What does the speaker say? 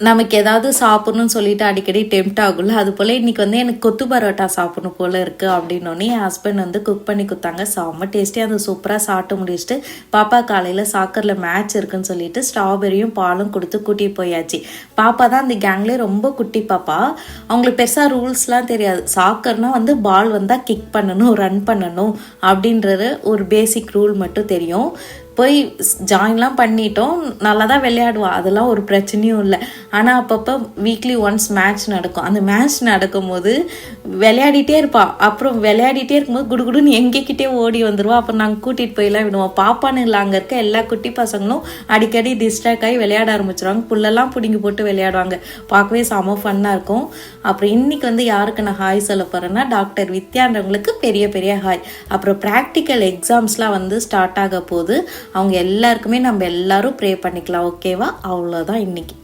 நமக்கு ஏதாவது சாப்பிட்ணுன்னு சொல்லிட்டு அடிக்கடி டெம்ட் ஆகும்ல, அது போல் இன்றைக்கி வந்து எனக்கு கொத்து பரோட்டா சாப்பிட்ணும் போல் இருக்குது அப்படின்னோடனே என் ஹஸ்பண்ட் வந்து குக் பண்ணி கொடுத்தாங்க. செம்ம டேஸ்டியாக அந்த சூப்பராக சாப்பிட்டு முடிச்சுட்டு பாப்பா காலையில் சாக்கரில் மேட்ச் இருக்குன்னு சொல்லிட்டு ஸ்ட்ராபெரியும் பாலும் கொடுத்து கூட்டிகிட்டு போயாச்சு. பாப்பா தான் அந்த கேங்லேயே ரொம்ப குட்டி பாப்பா. அவங்களுக்கு பெருசாக ரூல்ஸ்லாம் தெரியாது. சாக்கர்னால் வந்து பால் வந்தால் கிக் பண்ணணும், ரன் பண்ணணும் அப்படின்றது ஒரு பேசிக் ரூல் மட்டும் தெரியும். போய் ஜாயின்லாம் பண்ணிட்டோம். நல்லா தான் விளையாடுவா, அதெல்லாம் ஒரு பிரச்சனையும் இல்லை. ஆனால் அப்பப்போ வீக்லி ஒன்ஸ் மேட்ச் நடக்கும். அந்த மேட்ச் நடக்கும் போது விளையாடிட்டே இருப்பாள். அப்புறம் விளையாடிட்டே இருக்கும்போது குடுகுடுன்னு எங்ககிட்டே ஓடி வந்துடுவா. அப்புறம் நாங்கள் கூட்டிகிட்டு போயெல்லாம் விடுவோம். பாப்பான்னு இல்லை, அங்கே இருக்க எல்லா குட்டி பசங்களும் அடிக்கடி டிஸ்ட்ராக்ட் ஆகி விளையாட ஆரம்பிச்சிடுவாங்க. புல்லெல்லாம் பிடிங்கி போட்டு விளையாடுவாங்க. பார்க்கவே செம ஃபன்னாக இருக்கும். அப்புறம் இன்றைக்கி வந்து யாருக்கு நான் ஹாய் சொல்ல போகிறேன்னா, டாக்டர் வித்யான்றவங்களுக்கு பெரிய பெரிய ஹாய். அப்புறம் ப்ராக்டிக்கல் எக்ஸாம்ஸ்லாம் வந்து ஸ்டார்ட் ஆக போகுது. அவங்க எல்லாருக்குமே நம்ம எல்லாரும் ப்ரே பண்ணிக்கலாம். ஓகேவா? அவ்வளோதான் இன்னைக்கு.